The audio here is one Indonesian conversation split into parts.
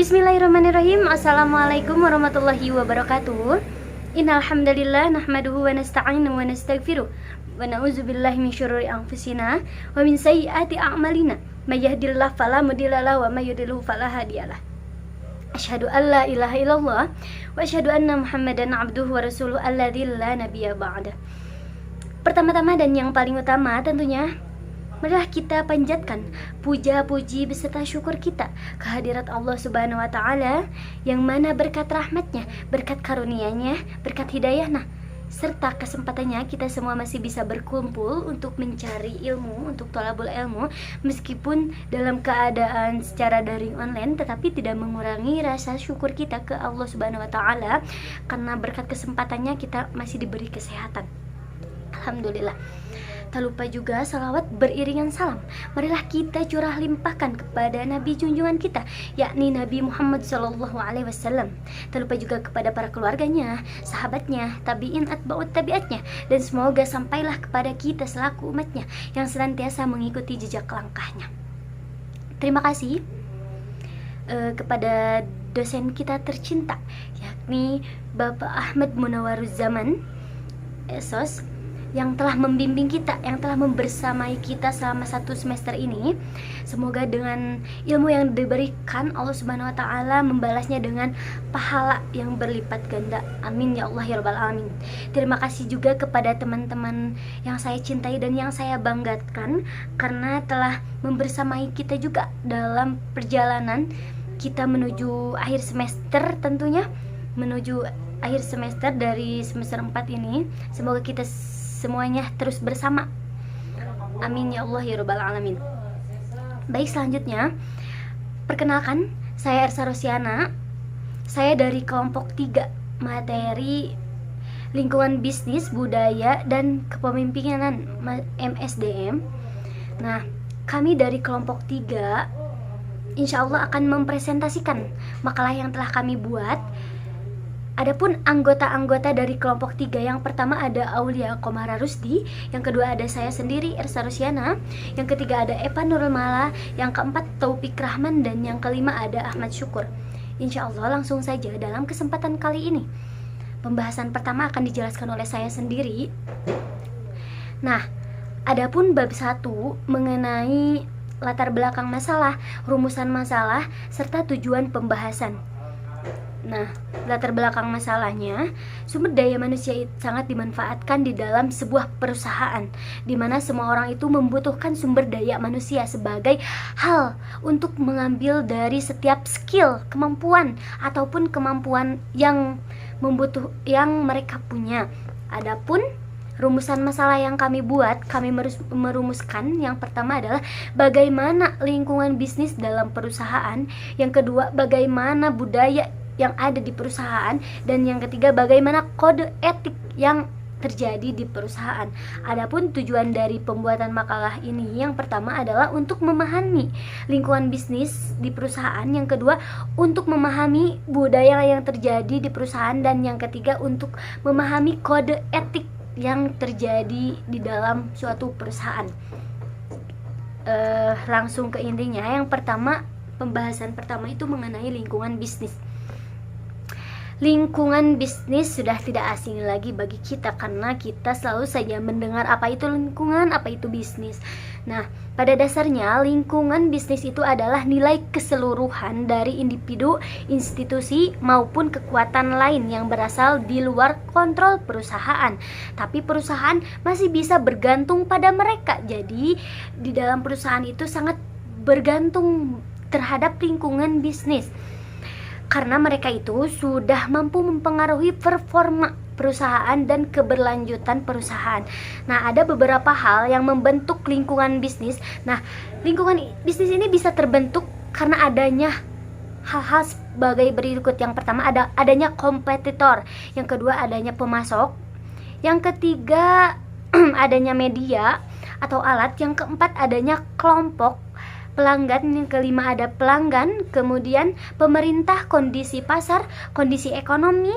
Bismillahirrahmanirrahim. Assalamualaikum warahmatullahi wabarakatuh. Innal hamdalillah nahmaduhu wa nasta'inu wa nastaghfiruh wa na'udzubillahi min syururi anfusina wa min sayyiati a'malina. May yahdihillahu fala mudhillalah wa may yudhlil fala hadiyalah. Asyhadu an la ilaha illallah wa asyhadu anna Muhammadan abduhu wa rasuluhu alladzi la nabiyya ba'da. Pertama-tama dan yang paling utama tentunya, marilah kita panjatkan puja-puji beserta syukur kita kehadirat Allah Subhanahu wa Ta'ala, yang mana berkat rahmatnya, berkat karunia-Nya, berkat hidayahnya, serta kesempatannya kita semua masih bisa berkumpul untuk mencari ilmu, untuk thalabul ilmu, meskipun dalam keadaan secara daring online, tetapi tidak mengurangi rasa syukur kita ke Allah Subhanahu wa Ta'ala, karena berkat kesempatannya kita masih diberi kesehatan. Alhamdulillah. Tak lupa juga salawat beriringan salam, marilah kita curah limpahkan kepada Nabi junjungan kita, yakni Nabi Muhammad SAW. Tak lupa juga kepada para keluarganya, sahabatnya, tabi'in, atba'ut tabi'atnya, dan semoga sampailah kepada kita selaku umatnya yang senantiasa mengikuti jejak langkahnya. Terima kasih kepada dosen kita tercinta, yakni Bapak Ahmad Munawwaruzaman SOS, yang telah membimbing kita, yang telah membersamai kita selama 1 semester ini. Semoga dengan ilmu yang diberikan Allah Subhanahu wa Ta'ala membalasnya dengan pahala yang berlipat ganda. Amin ya Allah ya Rabbal Alamin. Terima kasih juga kepada teman-teman yang saya cintai dan yang saya banggakan, karena telah membersamai kita juga dalam perjalanan kita menuju akhir semester, tentunya menuju akhir semester dari semester 4 ini. Semoga kita semuanya terus bersama. Amin ya Allah ya Rabbal Alamin. Baik, selanjutnya perkenalkan, saya Ersa Rosiana. Saya dari kelompok 3 materi lingkungan bisnis, budaya, dan kepemimpinan MSDM. Nah, kami dari kelompok 3 insya Allah akan mempresentasikan makalah yang telah kami buat. Adapun anggota-anggota dari kelompok 3, yang pertama ada Aulia Komara Rusdi, yang kedua ada saya sendiri Ersa Rosiana, yang ketiga ada Eva Nurul Mala, yang keempat Taufik Rahman, dan yang kelima ada Ahmad Syukur. Insya Allah langsung saja dalam kesempatan kali ini. Pembahasan pertama akan dijelaskan oleh saya sendiri. Nah, adapun bab 1 mengenai latar belakang masalah, rumusan masalah, serta tujuan pembahasan. Nah, latar belakang masalahnya, sumber daya manusia sangat dimanfaatkan di dalam sebuah perusahaan, di mana semua orang itu membutuhkan sumber daya manusia sebagai hal untuk mengambil dari setiap skill, kemampuan, ataupun kemampuan yang mereka punya. Adapun rumusan masalah yang kami buat, kami merumuskan, yang pertama adalah bagaimana lingkungan bisnis dalam perusahaan, yang kedua bagaimana budaya yang ada di perusahaan, dan yang ketiga bagaimana kode etik yang terjadi di perusahaan. Adapun tujuan dari pembuatan makalah ini, yang pertama adalah untuk memahami lingkungan bisnis di perusahaan, yang kedua untuk memahami budaya yang terjadi di perusahaan, dan yang ketiga untuk memahami kode etik yang terjadi di dalam suatu perusahaan. Langsung ke intinya. Yang pertama, pembahasan pertama itu mengenai lingkungan bisnis. Lingkungan bisnis sudah tidak asing lagi bagi kita, karena kita selalu saja mendengar apa itu lingkungan, apa itu bisnis. Nah, pada dasarnya lingkungan bisnis itu adalah nilai keseluruhan dari individu, institusi, maupun kekuatan lain yang berasal di luar kontrol perusahaan. Tapi perusahaan masih bisa bergantung pada mereka. Jadi, di dalam perusahaan itu sangat bergantung terhadap lingkungan bisnis, karena mereka itu sudah mampu mempengaruhi performa perusahaan dan keberlanjutan perusahaan. Nah, ada beberapa hal yang membentuk lingkungan bisnis. Nah, lingkungan bisnis ini bisa terbentuk karena adanya hal-hal sebagai berikut. Yang pertama adanya kompetitor, yang kedua adanya pemasok, yang ketiga adanya media atau alat, yang keempat adanya kelompok pelanggan, yang kelima ada pelanggan, kemudian pemerintah, kondisi pasar, kondisi ekonomi,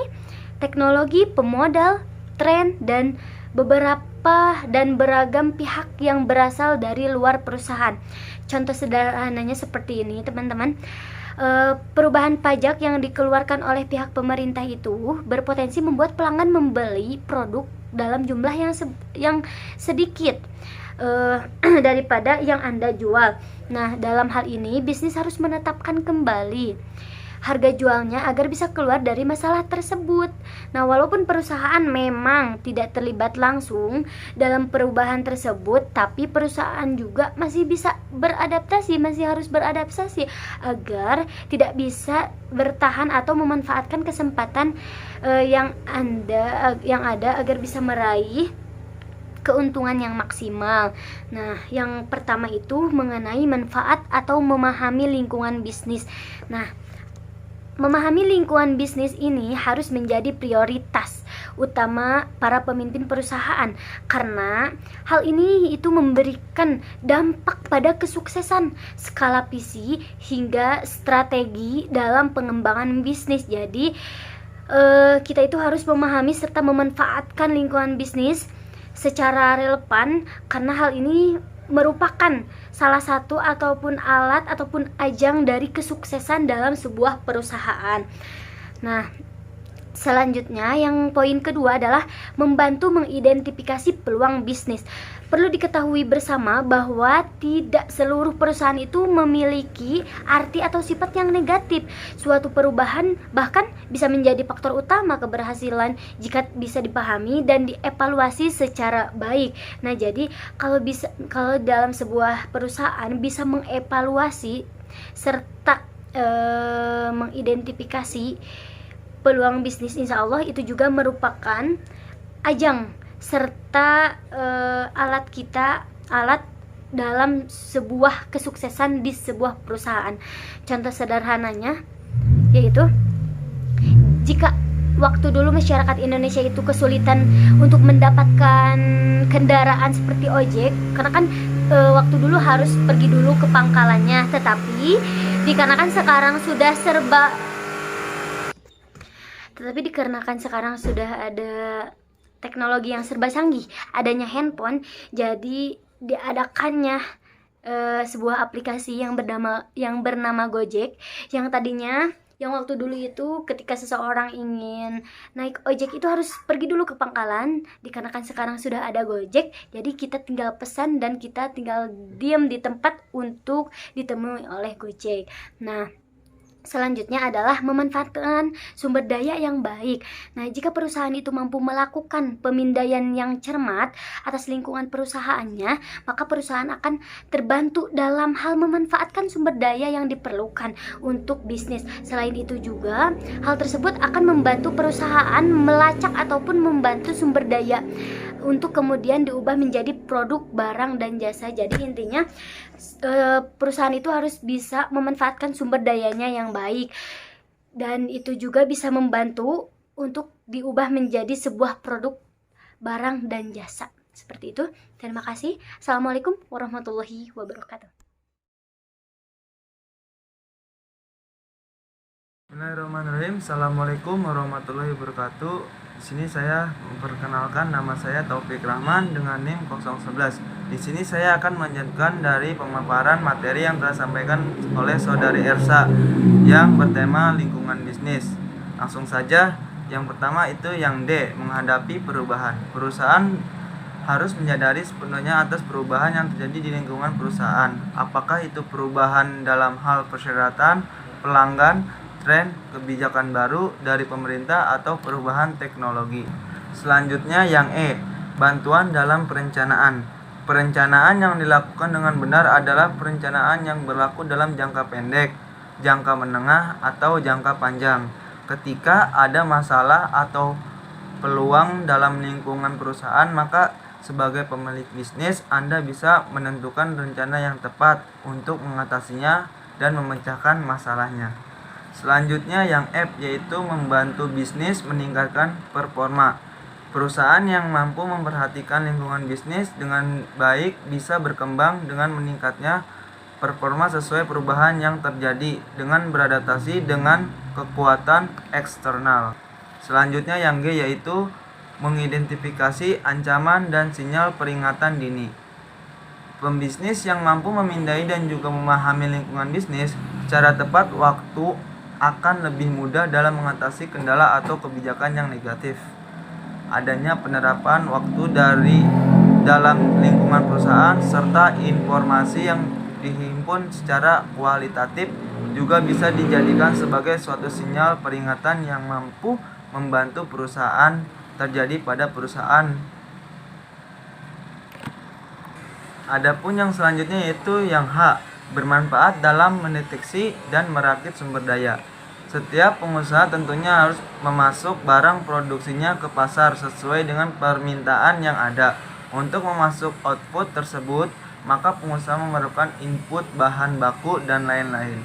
teknologi, pemodal, tren, dan beberapa beberapa dan beragam pihak yang berasal dari luar perusahaan. Contoh sederhananya seperti ini, teman-teman. Perubahan pajak yang dikeluarkan oleh pihak pemerintah itu berpotensi membuat pelanggan membeli produk dalam jumlah yang sedikit daripada yang Anda jual. Nah, dalam hal ini bisnis harus menetapkan kembali harga jualnya agar bisa keluar dari masalah tersebut. Nah, walaupun perusahaan memang tidak terlibat langsung dalam perubahan tersebut, tapi perusahaan juga masih harus beradaptasi agar tidak bisa bertahan atau memanfaatkan kesempatan yang ada agar bisa meraih keuntungan yang maksimal. Nah, yang pertama itu mengenai manfaat atau memahami lingkungan bisnis. Nah, memahami lingkungan bisnis ini harus menjadi prioritas utama para pemimpin perusahaan, karena hal ini itu memberikan dampak pada kesuksesan skala visi hingga strategi dalam pengembangan bisnis. Jadi kita itu harus memahami serta memanfaatkan lingkungan bisnis secara relevan, karena hal ini merupakan salah satu ataupun alat ataupun ajang dari kesuksesan dalam sebuah perusahaan. Nah, selanjutnya yang poin kedua adalah membantu mengidentifikasi peluang bisnis. Perlu diketahui bersama bahwa tidak seluruh perusahaan itu memiliki arti atau sifat yang negatif. Suatu perubahan bahkan bisa menjadi faktor utama keberhasilan jika bisa dipahami dan dievaluasi secara baik. Nah, jadi kalau dalam sebuah perusahaan bisa mengevaluasi serta mengidentifikasi peluang bisnis, insya Allah itu juga merupakan ajang serta alat dalam sebuah kesuksesan di sebuah perusahaan. Contoh sederhananya yaitu jika waktu dulu masyarakat Indonesia itu kesulitan untuk mendapatkan kendaraan seperti ojek, karena kan waktu dulu harus pergi dulu ke pangkalannya, tetapi dikarenakan sekarang sudah ada teknologi yang serba canggih, adanya handphone, jadi diadakannya sebuah aplikasi yang bernama Gojek, yang waktu dulu itu ketika seseorang ingin naik ojek itu harus pergi dulu ke pangkalan. Dikarenakan sekarang sudah ada Gojek, jadi kita tinggal pesan dan kita tinggal diam di tempat untuk ditemui oleh Gojek. Nah, selanjutnya adalah memanfaatkan sumber daya yang baik. Nah, jika perusahaan itu mampu melakukan pemindaian yang cermat atas lingkungan perusahaannya, maka perusahaan akan terbantu dalam hal memanfaatkan sumber daya yang diperlukan untuk bisnis. Selain itu juga, hal tersebut akan membantu perusahaan melacak ataupun membantu sumber daya untuk kemudian diubah menjadi produk, barang, dan jasa. Jadi intinya perusahaan itu harus bisa memanfaatkan sumber dayanya yang baik, dan itu juga bisa membantu untuk diubah menjadi sebuah produk, barang, dan jasa. Seperti itu. Terima kasih. Assalamualaikum warahmatullahi wabarakatuh. Bismillahirrahmanirrahim. Assalamualaikum warahmatullahi wabarakatuh. Di sini saya memperkenalkan, nama saya Taufik Rahman dengan NIM 011. Di sini saya akan melanjutkan dari pemaparan materi yang telah disampaikan oleh Saudari Ersa yang bertema lingkungan bisnis. Langsung saja, yang pertama itu yang D, menghadapi perubahan. Perusahaan harus menyadari sepenuhnya atas perubahan yang terjadi di lingkungan perusahaan. Apakah itu perubahan dalam hal persyaratan, pelanggan, tren, kebijakan baru dari pemerintah, atau perubahan teknologi. Selanjutnya yang E, bantuan dalam perencanaan. Perencanaan yang dilakukan dengan benar adalah perencanaan yang berlaku dalam jangka pendek, jangka menengah, atau jangka panjang. Ketika ada masalah atau peluang dalam lingkungan perusahaan, maka sebagai pemilik bisnis Anda bisa menentukan rencana yang tepat untuk mengatasinya dan memecahkan masalahnya. Selanjutnya yang F, yaitu membantu bisnis meningkatkan performa. Perusahaan yang mampu memperhatikan lingkungan bisnis dengan baik bisa berkembang dengan meningkatnya performa sesuai perubahan yang terjadi dengan beradaptasi dengan kekuatan eksternal. Selanjutnya yang G, yaitu mengidentifikasi ancaman dan sinyal peringatan dini. Pembisnis yang mampu memindai dan juga memahami lingkungan bisnis secara tepat waktu akan lebih mudah dalam mengatasi kendala atau kebijakan yang negatif. Adanya penerapan waktu dari dalam lingkungan perusahaan serta informasi yang dihimpun secara kualitatif juga bisa dijadikan sebagai suatu sinyal peringatan yang mampu membantu perusahaan terjadi pada perusahaan. Adapun yang selanjutnya yaitu yang H, bermanfaat dalam mendeteksi dan merakit sumber daya. Setiap pengusaha tentunya harus memasuk barang produksinya ke pasar sesuai dengan permintaan yang ada. Untuk memasuk output tersebut, maka pengusaha memerlukan input bahan baku dan lain-lain.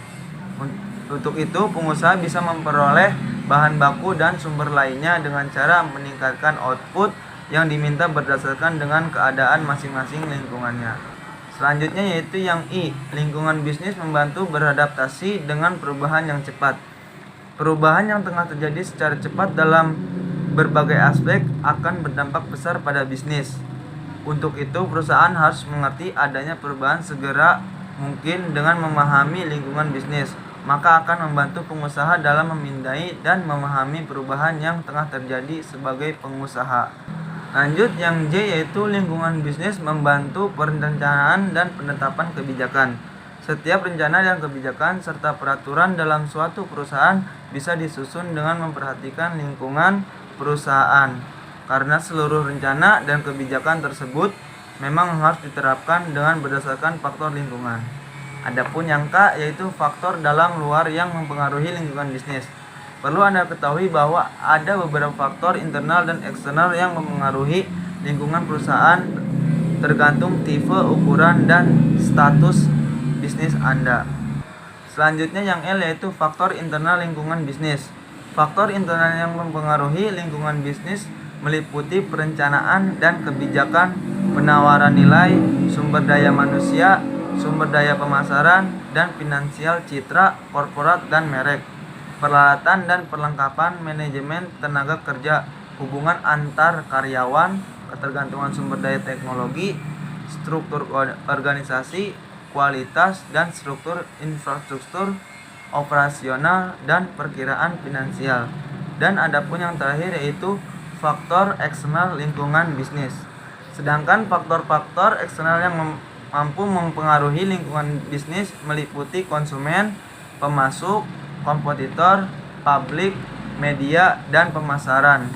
Untuk itu, pengusaha bisa memperoleh bahan baku dan sumber lainnya dengan cara meningkatkan output yang diminta berdasarkan dengan keadaan masing-masing lingkungannya. Selanjutnya yaitu yang I, lingkungan bisnis membantu beradaptasi dengan perubahan yang cepat. Perubahan yang tengah terjadi secara cepat dalam berbagai aspek akan berdampak besar pada bisnis. Untuk itu, perusahaan harus mengerti adanya perubahan segera mungkin dengan memahami lingkungan bisnis, maka akan membantu pengusaha dalam memindai dan memahami perubahan yang tengah terjadi sebagai pengusaha. Lanjut yang J yaitu lingkungan bisnis membantu perencanaan dan penetapan kebijakan. Setiap rencana dan kebijakan serta peraturan dalam suatu perusahaan bisa disusun dengan memperhatikan lingkungan perusahaan. Karena seluruh rencana dan kebijakan tersebut memang harus diterapkan dengan berdasarkan faktor lingkungan. Adapun yang K yaitu faktor dalam luar yang mempengaruhi lingkungan bisnis. Perlu Anda ketahui bahwa ada beberapa faktor internal dan eksternal yang mempengaruhi lingkungan perusahaan tergantung tipe, ukuran, dan status bisnis Anda. Selanjutnya yang L yaitu faktor internal lingkungan bisnis. Faktor internal yang mempengaruhi lingkungan bisnis meliputi perencanaan dan kebijakan, penawaran nilai, sumber daya manusia, sumber daya pemasaran, dan finansial citra, korporat, dan merek. Peralatan dan perlengkapan manajemen tenaga kerja, hubungan antar karyawan, ketergantungan sumber daya teknologi, struktur organisasi, kualitas dan struktur infrastruktur operasional dan perkiraan finansial. Dan adapun yang terakhir yaitu faktor eksternal lingkungan bisnis. Sedangkan faktor-faktor eksternal yang mampu mempengaruhi lingkungan bisnis meliputi konsumen, pemasok, kompetitor, publik, media, dan pemasaran.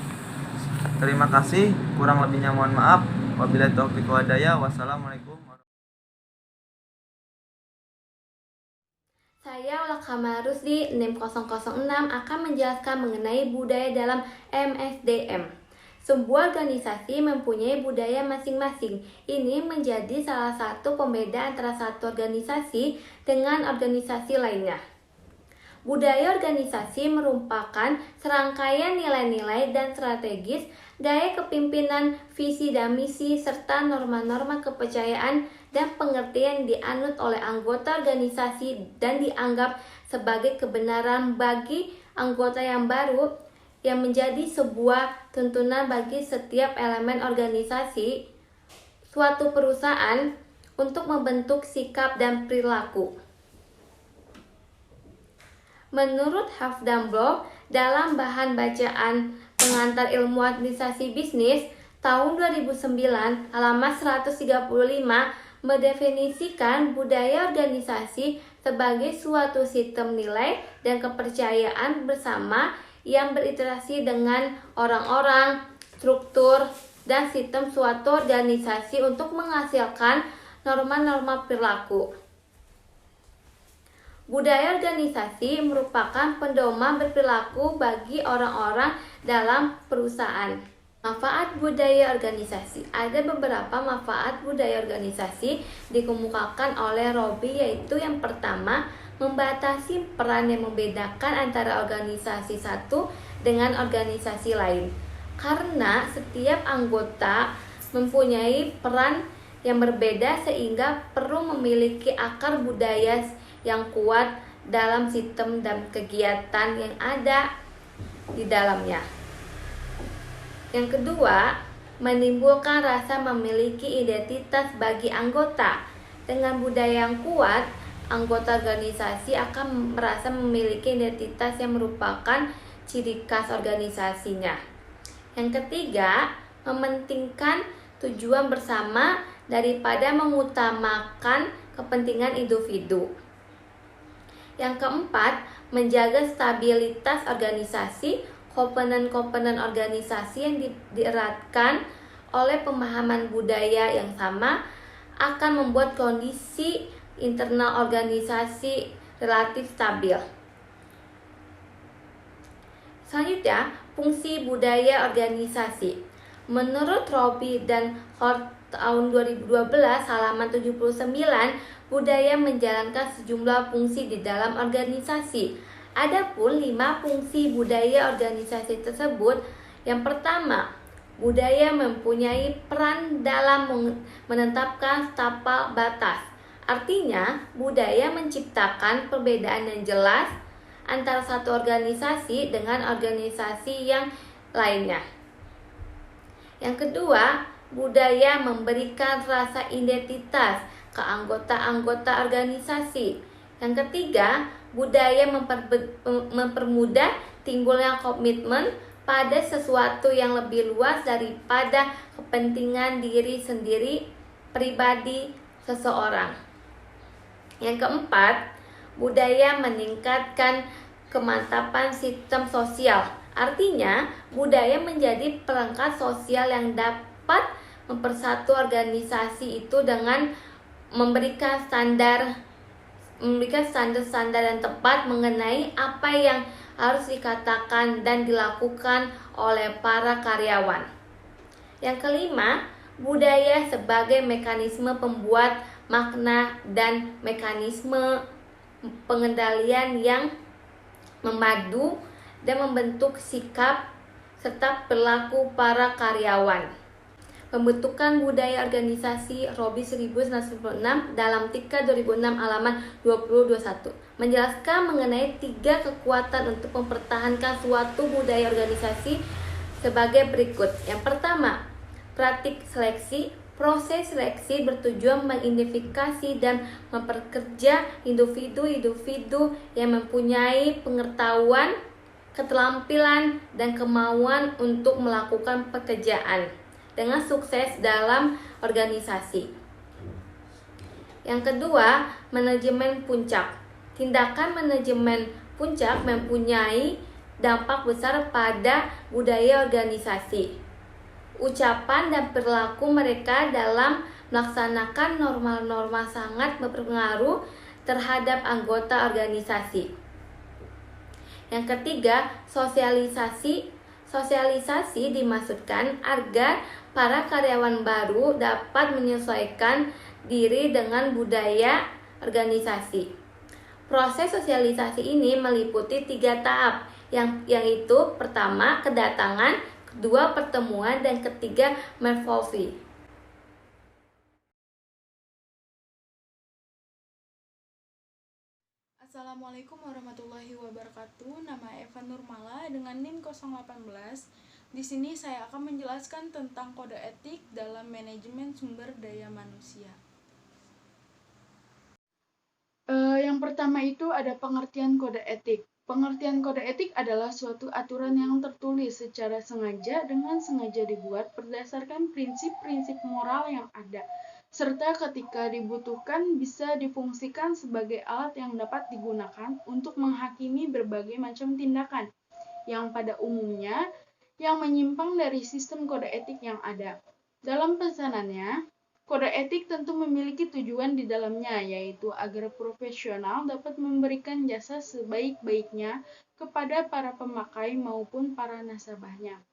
Terima kasih, kurang lebihnya mohon maaf. Wabillahi taufiq wal hidayah. Wassalamualaikum. Saya Ula Kamarus di NIM 006 akan menjelaskan mengenai budaya dalam MSDM. Sebuah organisasi mempunyai budaya masing-masing. Ini menjadi salah satu pembeda antara satu organisasi dengan organisasi lainnya. Budaya organisasi merupakan serangkaian nilai-nilai dan strategis, gaya kepemimpinan, visi dan misi, serta norma-norma kepercayaan dan pengertian dianut oleh anggota organisasi dan dianggap sebagai kebenaran bagi anggota yang baru, yang menjadi sebuah tuntunan bagi setiap elemen organisasi suatu perusahaan untuk membentuk sikap dan perilaku. Menurut Hafdan Blok, dalam bahan bacaan pengantar ilmu administrasi bisnis tahun 2009 halaman 135 mendefinisikan budaya organisasi sebagai suatu sistem nilai dan kepercayaan bersama yang berinteraksi dengan orang-orang, struktur, dan sistem suatu organisasi untuk menghasilkan norma-norma perilaku. Budaya organisasi merupakan pedoman berperilaku bagi orang-orang dalam perusahaan. Manfaat budaya organisasi. Ada beberapa manfaat budaya organisasi dikemukakan oleh Robi, yaitu yang pertama, membatasi peran yang membedakan antara organisasi satu dengan organisasi lain. Karena setiap anggota mempunyai peran yang berbeda sehingga perlu memiliki akar budaya yang kuat dalam sistem dan kegiatan yang ada di dalamnya. Yang kedua, menimbulkan rasa memiliki identitas bagi anggota. Dengan budaya yang kuat, anggota organisasi akan merasa memiliki identitas yang merupakan ciri khas organisasinya. Yang ketiga, mementingkan tujuan bersama daripada mengutamakan kepentingan individu. Yang keempat, menjaga stabilitas organisasi. Komponen-komponen organisasi yang dieratkan oleh pemahaman budaya yang sama akan membuat kondisi internal organisasi relatif stabil. Selanjutnya, fungsi budaya organisasi. Menurut Robbie dan Hort tahun 2012 halaman 79, budaya menjalankan sejumlah fungsi di dalam organisasi. Adapun 5 fungsi budaya organisasi tersebut. Yang pertama, budaya mempunyai peran dalam menetapkan tapal batas. Artinya, budaya menciptakan perbedaan yang jelas antara satu organisasi dengan organisasi yang lainnya. Yang kedua, budaya memberikan rasa identitas ke anggota-anggota organisasi. Yang ketiga, budaya mempermudah timbulnya komitmen pada sesuatu yang lebih luas daripada kepentingan diri sendiri pribadi seseorang. Yang keempat, budaya meningkatkan kemantapan sistem sosial. Artinya, budaya menjadi perangkat sosial yang dapat mempersatu organisasi itu dengan memberikan standar yang tepat mengenai apa yang harus dikatakan dan dilakukan oleh para karyawan. Yang kelima, budaya sebagai mekanisme pembuat makna dan mekanisme pengendalian yang memadu dan membentuk sikap serta perilaku para karyawan. Pembentukan budaya organisasi Robbie 1996 dalam Tika 2006 halaman 2021 menjelaskan mengenai 3 kekuatan untuk mempertahankan suatu budaya organisasi sebagai berikut. Yang pertama, praktik seleksi. Proses seleksi bertujuan mengidentifikasi dan memperkerja individu-individu yang mempunyai pengetahuan, keterampilan, dan kemauan untuk melakukan pekerjaan dengan sukses dalam organisasi. Yang kedua, manajemen puncak. Tindakan manajemen puncak mempunyai dampak besar pada budaya organisasi. Ucapan dan perilaku mereka dalam melaksanakan norma-norma sangat berpengaruh terhadap anggota organisasi. Yang ketiga, sosialisasi. Sosialisasi dimaksudkan agar para karyawan baru dapat menyesuaikan diri dengan budaya organisasi. Proses sosialisasi ini meliputi 3 tahap, yang itu pertama kedatangan, kedua pertemuan, dan ketiga morfosi. Assalamualaikum warahmatullahi wabarakatuh. Nama Eva Nurmala dengan NIM 018. Di sini saya akan menjelaskan tentang kode etik dalam manajemen sumber daya manusia. Yang pertama itu ada pengertian kode etik. Pengertian kode etik adalah suatu aturan yang tertulis secara sengaja dengan sengaja dibuat berdasarkan prinsip-prinsip moral yang ada, serta ketika dibutuhkan bisa difungsikan sebagai alat yang dapat digunakan untuk menghakimi berbagai macam tindakan, yang pada umumnya yang menyimpang dari sistem kode etik yang ada. Dalam pesanannya, kode etik tentu memiliki tujuan di dalamnya, yaitu agar profesional dapat memberikan jasa sebaik-baiknya kepada para pemakai maupun para nasabahnya.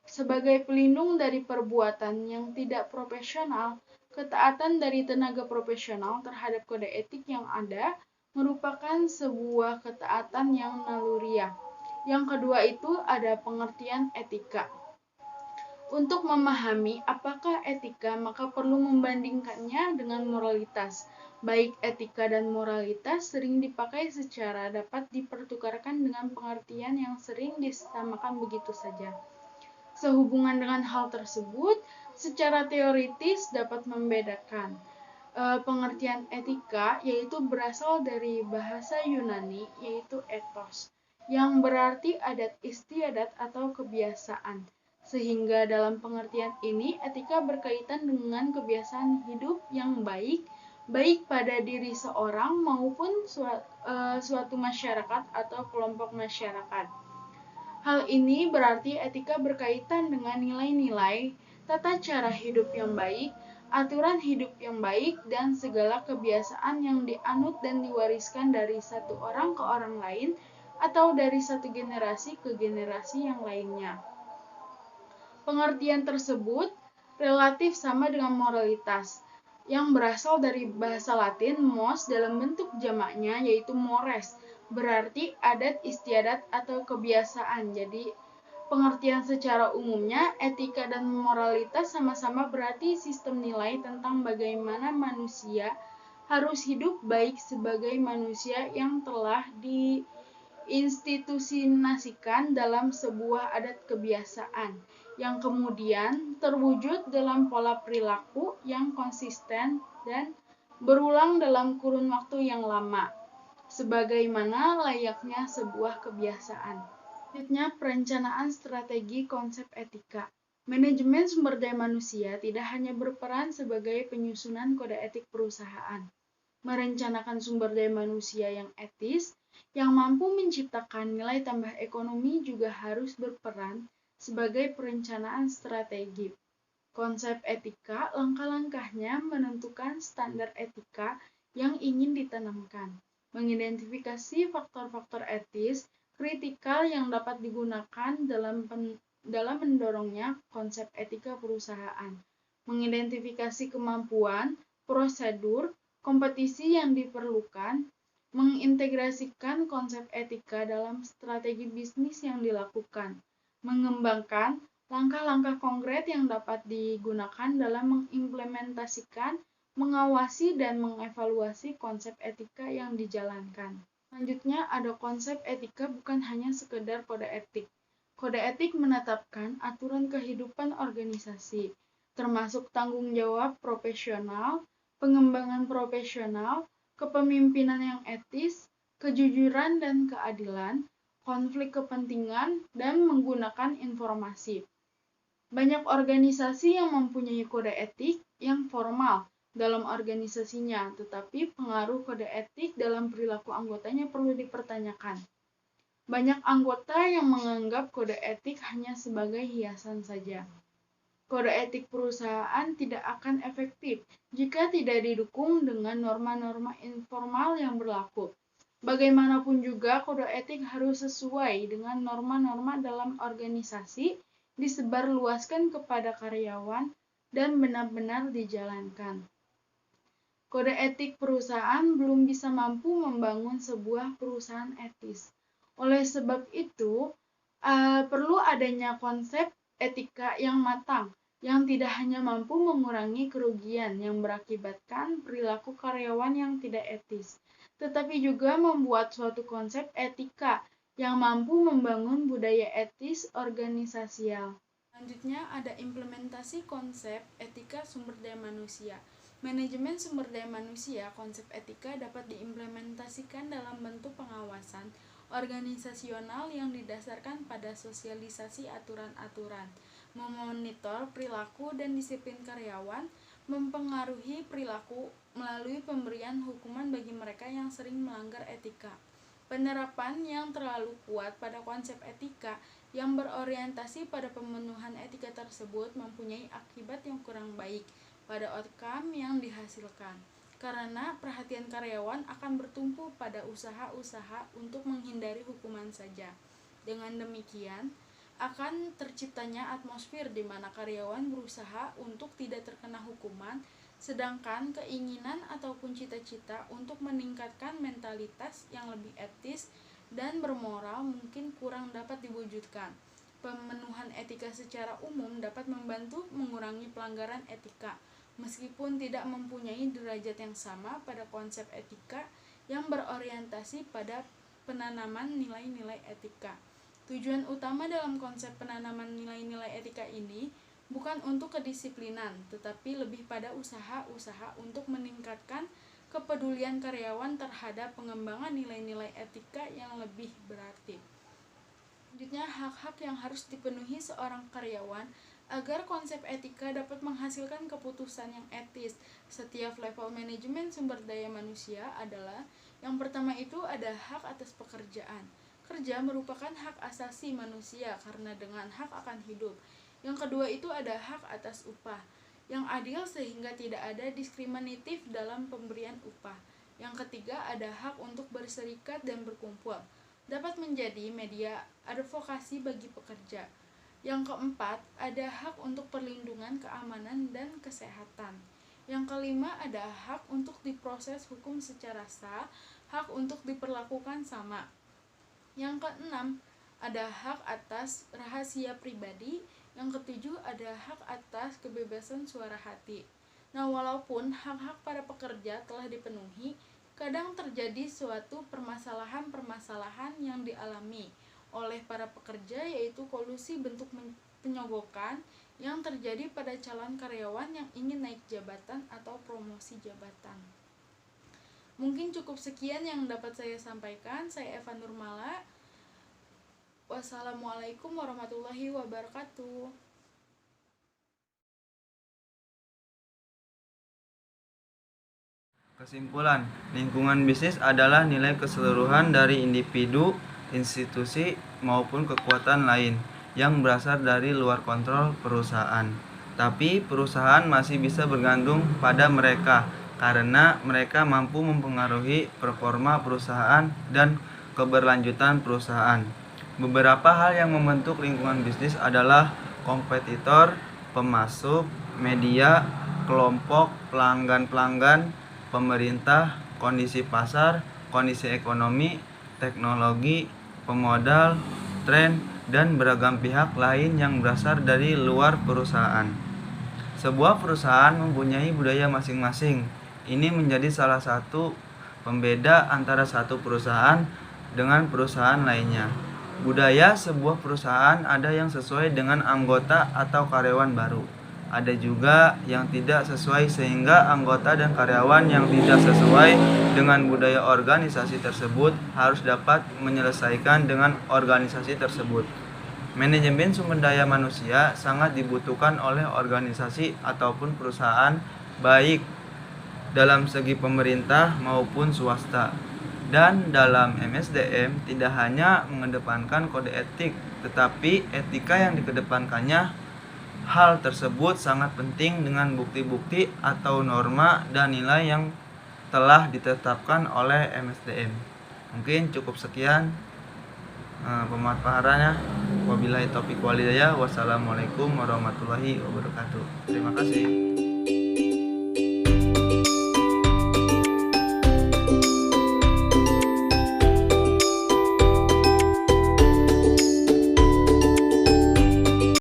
Sebagai pelindung dari perbuatan yang tidak profesional, ketaatan dari tenaga profesional terhadap kode etik yang ada merupakan sebuah ketaatan yang naluriah. Yang kedua itu ada pengertian etika. Untuk memahami apakah etika, maka perlu membandingkannya dengan moralitas. Baik etika dan moralitas sering dipakai secara dapat dipertukarkan dengan pengertian yang sering disamakan begitu saja. Sehubungan dengan hal tersebut, secara teoritis dapat membedakan pengertian etika, yaitu berasal dari bahasa Yunani, yaitu ethos, yang berarti adat istiadat atau kebiasaan. Sehingga dalam pengertian ini, etika berkaitan dengan kebiasaan hidup yang baik pada diri seorang maupun suatu masyarakat atau kelompok masyarakat. Hal ini berarti etika berkaitan dengan nilai-nilai, tata cara hidup yang baik, aturan hidup yang baik, dan segala kebiasaan yang dianut dan diwariskan dari satu orang ke orang lain atau dari satu generasi ke generasi yang lainnya. Pengertian tersebut relatif sama dengan moralitas, yang berasal dari bahasa Latin mos dalam bentuk jamaknya yaitu mores, berarti adat istiadat atau kebiasaan. Jadi pengertian secara umumnya etika dan moralitas sama-sama berarti sistem nilai tentang bagaimana manusia harus hidup baik sebagai manusia yang telah diinstitusionasikan dalam sebuah adat kebiasaan yang kemudian terwujud dalam pola perilaku yang konsisten dan berulang dalam kurun waktu yang lama, sebagaimana layaknya sebuah kebiasaan. Selanjutnya, perencanaan strategi konsep etika. Manajemen sumber daya manusia tidak hanya berperan sebagai penyusunan kode etik perusahaan. Merencanakan sumber daya manusia yang etis, yang mampu menciptakan nilai tambah ekonomi juga harus berperan sebagai perencanaan strategi. Konsep etika langkah-langkahnya menentukan standar etika yang ingin ditanamkan, mengidentifikasi faktor-faktor etis kritikal yang dapat digunakan dalam mendorongnya konsep etika perusahaan, mengidentifikasi kemampuan, prosedur, kompetisi yang diperlukan, mengintegrasikan konsep etika dalam strategi bisnis yang dilakukan, mengembangkan langkah-langkah konkret yang dapat digunakan dalam mengimplementasikan, mengawasi, dan mengevaluasi konsep etika yang dijalankan. Selanjutnya ada konsep etika bukan hanya sekedar kode etik. Kode etik menetapkan aturan kehidupan organisasi, termasuk tanggung jawab profesional, pengembangan profesional, kepemimpinan yang etis, kejujuran dan keadilan, konflik kepentingan, dan menggunakan informasi. Banyak organisasi yang mempunyai kode etik yang formal dalam organisasinya, tetapi pengaruh kode etik dalam perilaku anggotanya perlu dipertanyakan. Banyak anggota yang menganggap kode etik hanya sebagai hiasan saja. Kode etik perusahaan tidak akan efektif jika tidak didukung dengan norma-norma informal yang berlaku. Bagaimanapun juga, kode etik harus sesuai dengan norma-norma dalam organisasi, disebarluaskan kepada karyawan, dan benar-benar dijalankan. Kode etik perusahaan belum bisa mampu membangun sebuah perusahaan etis. Oleh sebab itu, perlu adanya konsep etika yang matang, yang tidak hanya mampu mengurangi kerugian yang berakibatkan perilaku karyawan yang tidak etis, tetapi juga membuat suatu konsep etika yang mampu membangun budaya etis organisasial. Selanjutnya ada implementasi konsep etika sumber daya manusia. Manajemen sumber daya manusia, konsep etika dapat diimplementasikan dalam bentuk pengawasan organisasional yang didasarkan pada sosialisasi aturan-aturan, memonitor perilaku dan disiplin karyawan, mempengaruhi perilaku melalui pemberian hukuman bagi mereka yang sering melanggar etika. Penerapan yang terlalu kuat pada konsep etika yang berorientasi pada pemenuhan etika tersebut mempunyai akibat yang kurang baik pada outcome yang dihasilkan, karena perhatian karyawan akan bertumpu pada usaha-usaha untuk menghindari hukuman saja. Dengan demikian, akan terciptanya atmosfer di mana karyawan berusaha untuk tidak terkena hukuman, sedangkan keinginan ataupun cita-cita untuk meningkatkan mentalitas yang lebih etis dan bermoral mungkin kurang dapat diwujudkan. Pemenuhan etika secara umum dapat membantu mengurangi pelanggaran etika, meskipun tidak mempunyai derajat yang sama pada konsep etika yang berorientasi pada penanaman nilai-nilai etika. Tujuan utama dalam konsep penanaman nilai-nilai etika ini bukan untuk kedisiplinan, tetapi lebih pada usaha-usaha untuk meningkatkan kepedulian karyawan terhadap pengembangan nilai-nilai etika yang lebih berarti. Selanjutnya, hak-hak yang harus dipenuhi seorang karyawan agar konsep etika dapat menghasilkan keputusan yang etis. Setiap level manajemen sumber daya manusia adalah yang pertama itu ada hak atas pekerjaan. Kerja merupakan hak asasi manusia karena dengan hak akan hidup. Yang kedua itu ada hak atas upah yang adil sehingga tidak ada diskriminatif dalam pemberian upah. Yang ketiga ada hak untuk berserikat dan berkumpul, dapat menjadi media advokasi bagi pekerja. Yang keempat, ada hak untuk perlindungan keamanan dan kesehatan. Yang kelima, ada hak untuk diproses hukum secara sah, hak untuk diperlakukan sama. Yang keenam, ada hak atas rahasia pribadi. Yang ketujuh, ada hak atas kebebasan suara hati. Nah, walaupun hak-hak para pekerja telah dipenuhi, kadang terjadi suatu permasalahan-permasalahan yang dialami oleh para pekerja, yaitu kolusi bentuk penyogokan yang terjadi pada calon karyawan yang ingin naik jabatan atau promosi jabatan. Mungkin cukup sekian yang dapat saya sampaikan. Saya Eva Nurmala. Wassalamualaikum warahmatullahi wabarakatuh. Kesimpulan, lingkungan bisnis adalah nilai keseluruhan dari individu, institusi, maupun kekuatan lain yang berasal dari luar kontrol perusahaan. Tapi perusahaan masih bisa bergantung pada mereka karena mereka mampu mempengaruhi performa perusahaan dan keberlanjutan perusahaan. Beberapa hal yang membentuk lingkungan bisnis adalah kompetitor, pemasok, media, kelompok, pelanggan-pelanggan, pemerintah, kondisi pasar, kondisi ekonomi, teknologi, pemodal, tren, dan beragam pihak lain yang berasal dari luar perusahaan. Sebuah perusahaan mempunyai budaya masing-masing. Ini menjadi salah satu pembeda antara satu perusahaan dengan perusahaan lainnya. Budaya sebuah perusahaan ada yang sesuai dengan anggota atau karyawan baru. Ada juga yang tidak sesuai sehingga anggota dan karyawan yang tidak sesuai dengan budaya organisasi tersebut harus dapat menyelesaikan dengan organisasi tersebut. Manajemen sumber daya manusia sangat dibutuhkan oleh organisasi ataupun perusahaan baik dalam segi pemerintah maupun swasta. Dan dalam MSDM tidak hanya mengedepankan kode etik, tetapi etika yang dikedepankannya. Hal tersebut sangat penting dengan bukti-bukti atau norma dan nilai yang telah ditetapkan oleh MSDM. Mungkin cukup sekian pemaparannya. Wabillahi taufiq wal hidayah. Wassalamualaikum warahmatullahi wabarakatuh. Terima kasih.